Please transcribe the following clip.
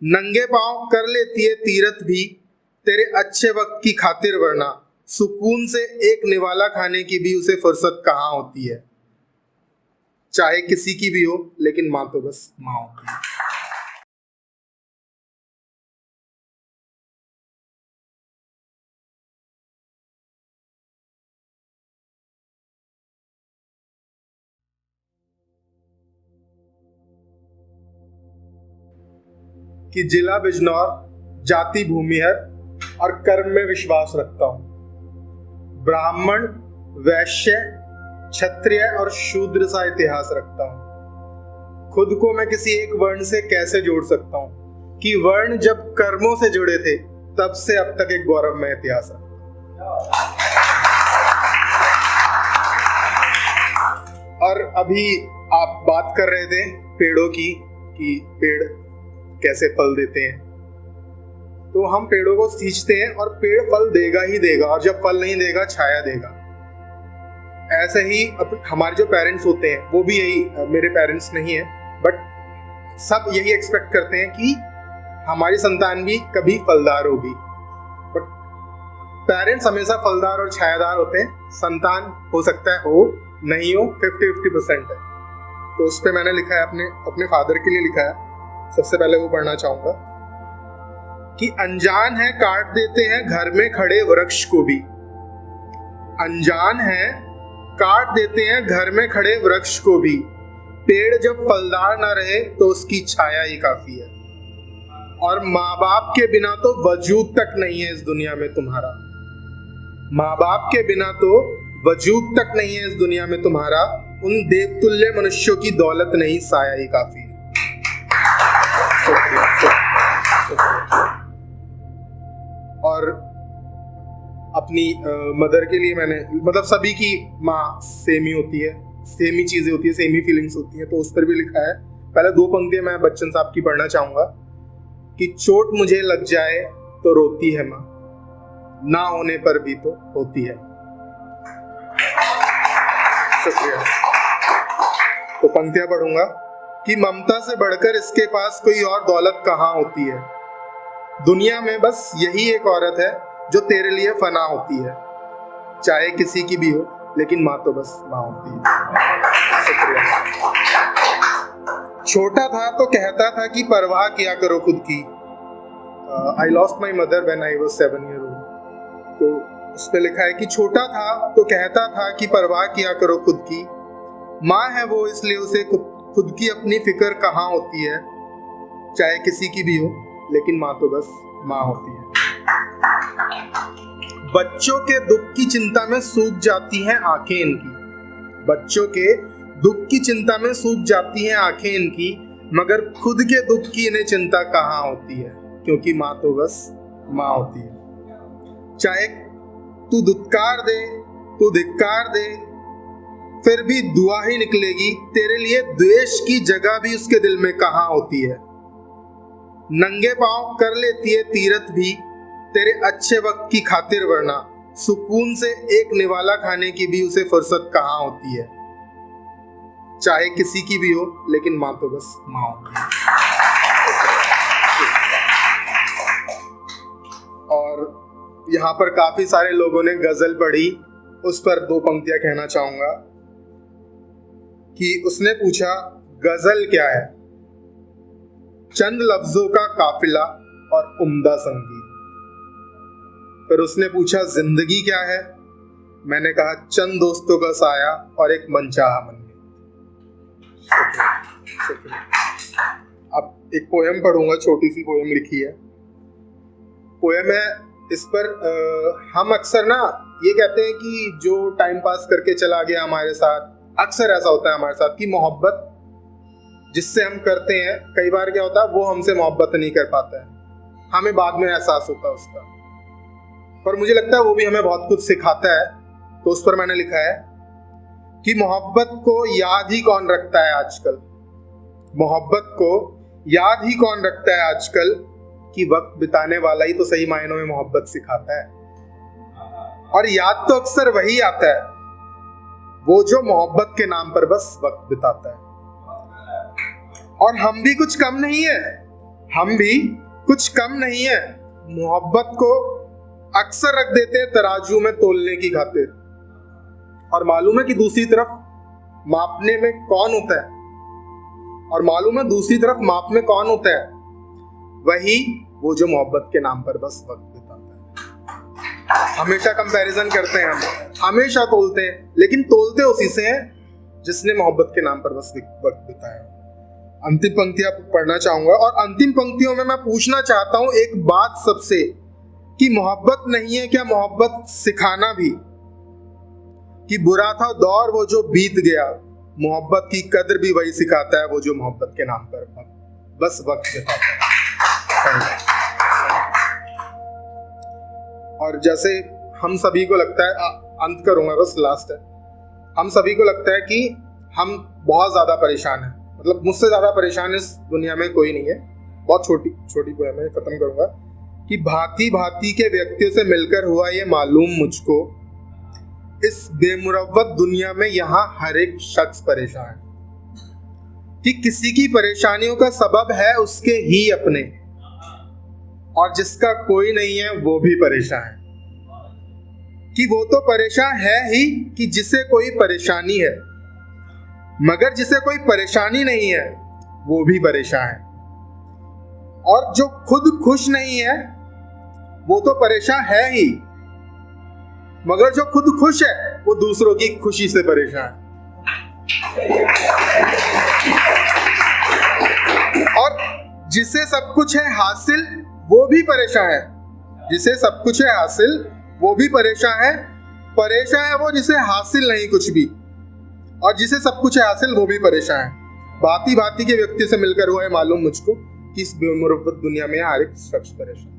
नंगे पांव कर लेती है तीरथ भी, तेरे अच्छे वक्त की खातिर, वरना सुकून से एक निवाला खाने की भी उसे फुर्सत कहाँ होती है। चाहे किसी की भी हो, लेकिन माँ तो बस माँ होती है। कि जिला बिजनौर, जाति भूमिहर और कर्म में विश्वास रखता हूं। ब्राह्मण, वैश्य, क्षत्रिय और शूद्र सा इतिहास रखता हूं। खुद को मैं किसी एक वर्ण से कैसे जोड़ सकता हूं कि वर्ण जब कर्मों से जुड़े थे तब से अब तक एक गौरवमय इतिहास रखता हूं। और अभी आप बात कर रहे थे पेड़ों की, कि पेड़ कैसे फल देते हैं। तो हम पेड़ों को सींचते हैं और पेड़ फल देगा ही देगा, और जब फल नहीं देगा छाया देगा। ऐसे ही हमारे जो पेरेंट्स होते हैं वो भी यही, मेरे पेरेंट्स नहीं है बट सब यही एक्सपेक्ट करते हैं कि हमारी संतान भी कभी फलदार होगी। बट पेरेंट्स हमेशा फलदार और छायादार होते हैं, संतान हो सकता है हो नहीं हो, 50-50% है। तो उस पर मैंने लिखा है, अपने फादर के लिए लिखा है। सबसे पहले वो पढ़ना चाहूंगा कि अनजान है काट देते हैं घर में खड़े वृक्ष को भी। अनजान है काट देते हैं घर में खड़े वृक्ष को भी, पेड़ जब फलदार ना रहे तो उसकी छाया ही काफी है। और माँ बाप के बिना तो वजूद तक नहीं है इस दुनिया में तुम्हारा। माँ बाप के बिना तो वजूद तक नहीं है इस दुनिया में तुम्हारा। उन देवतुल्य मनुष्यों की दौलत नहीं, साया ही काफी है। और अपनी मदर के लिए मैंने, मतलब सभी की माँ सेम ही होती है, सेम ही चीजें होती है, सेम ही फीलिंग्स होती है, तो उस पर भी लिखा है। पहले 2 पंक्तियां मैं बच्चन साहब की पढ़ना चाहूंगा कि चोट मुझे लग जाए तो रोती है माँ, ना होने पर भी तो होती है। शुक्रिया। तो पंक्तियां पढ़ूंगा कि ममता से बढ़कर इसके पास कोई और दौलत कहाँ होती है। दुनिया में बस यही एक औरत है जो तेरे लिए फना होती है। चाहे किसी की भी हो, लेकिन माँ तो बस माँ होती है। शुक्रिया। छोटा था तो कहता था कि परवाह किया करो खुद की। I lost my mother when I was 7 years old। तो उस पे लिखा है कि छोटा था तो कहता था कि परवाह किया करो खुद की। माँ है वो इसलिए उसे खुद की अपनी फिक्र कहाँ होती है। चाहे किसी की भी हो, लेकिन माँ तो बस माँ होती है। बच्चों के दुख की चिंता में सूख जाती हैं आंखें इनकी। बच्चों के दुख की चिंता में सूख जाती हैं आंखें इनकी, मगर खुद के दुख की इन्हें चिंता कहाँ होती है, क्योंकि माँ तो बस माँ होती है। चाहे तू दुत्कार दे, तू धिक्कार दे, फिर भी दुआ ही निकलेगी तेरे लिए। द्वेष की जगह भी उसके दिल में कहाँ होती है। नंगे पांव कर लेती है तीरथ भी, तेरे अच्छे वक्त की खातिर, वरना सुकून से एक निवाला खाने की भी उसे फुर्सत कहाँ होती है। चाहे किसी की भी हो, लेकिन माँ तो बस माँ होती है। और यहाँ पर काफी सारे लोगों ने गजल पढ़ी, उस पर 2 पंक्तियां कहना चाहूंगा कि उसने पूछा गजल क्या है। चंद लफ्जों का काफिला और उम्दा संगीत। फिर उसने पूछा जिंदगी क्या है। मैंने कहा चंद दोस्तों का साया और एक मनचाहा मंदिर। अब एक पोयम पढ़ूंगा, छोटी सी पोयम लिखी है। पोयम है, इस पर हम अक्सर ना ये कहते हैं कि जो टाइम पास करके चला गया हमारे साथ, अक्सर ऐसा होता है हमारे साथ कि मोहब्बत जिससे हम करते हैं, कई बार क्या होता है वो हमसे मोहब्बत नहीं कर पाता है, हमें बाद में एहसास होता है उसका। पर मुझे लगता है वो भी हमें बहुत कुछ सिखाता है। तो उस पर मैंने लिखा है कि मोहब्बत को याद ही कौन रखता है आजकल। मोहब्बत को याद ही कौन रखता है आजकल, कि वक्त बिताने वाला ही तो सही मायनों में मोहब्बत सिखाता है। और याद तो अक्सर वही आता है वो जो मोहब्बत के नाम पर बस वक्त बिताता है। और हम भी कुछ कम नहीं है, हम भी कुछ कम नहीं है, मोहब्बत को अक्सर रख देते हैं तराजू में तोलने की खातिर। और मालूम है कि दूसरी तरफ मापने में कौन होता है, और मालूम है दूसरी तरफ माप में कौन होता है, वही वो जो मोहब्बत के नाम पर बस वक्त बिताता है। हमेशा कंपैरिजन करते हैं, हम हमेशा तोलते हैं, लेकिन तोलते उसी से हैं जिसने मोहब्बत के नाम पर बस वक्त बिताया। अंतिम पंक्तियां पढ़ना चाहूंगा, और अंतिम पंक्तियों में मैं पूछना चाहता हूं एक बात सबसे, कि मोहब्बत नहीं है क्या मोहब्बत सिखाना भी, कि बुरा था दौर वो जो बीत गया, मोहब्बत की कदर भी वही सिखाता है वो जो मोहब्बत के नाम पर बस वक्त बिताता है। और जैसे हम सभी को लगता है, अंत करूंगा बस, लास्ट है, हम सभी को लगता है कि हम बहुत ज्यादा परेशान हैं, मतलब मुझसे ज्यादा परेशान इस दुनिया में कोई नहीं है। बहुत छोटी छोटी पोएम है, खत्म करूंगा, कि भांति भांति के व्यक्तियों से मिलकर हुआ ये मालूम मुझको, इस बेमुरव्वत दुनिया में यहाँ हर एक शख्स परेशान है, कि किसी की परेशानियों का सबब है उसके ही अपने, और जिसका कोई नहीं है वो भी परेशान है, कि वो तो परेशान है ही कि जिसे कोई परेशानी है, मगर जिसे कोई परेशानी नहीं है वो भी परेशान है, और जो खुद खुश नहीं है वो तो परेशान है ही, मगर जो खुद खुश है वो दूसरों की खुशी से परेशान है। और जिसे सब कुछ है हासिल वो भी परेशान है, जिसे सब कुछ है हासिल वो भी परेशान है वो जिसे हासिल नहीं कुछ भी, और जिसे सब कुछ है हासिल वो भी परेशान है। भांति भांति के व्यक्ति से मिलकर हुआ है मालूम मुझको, कि इस बेमुरव्वत दुनिया में हर एक शख्स परेशान।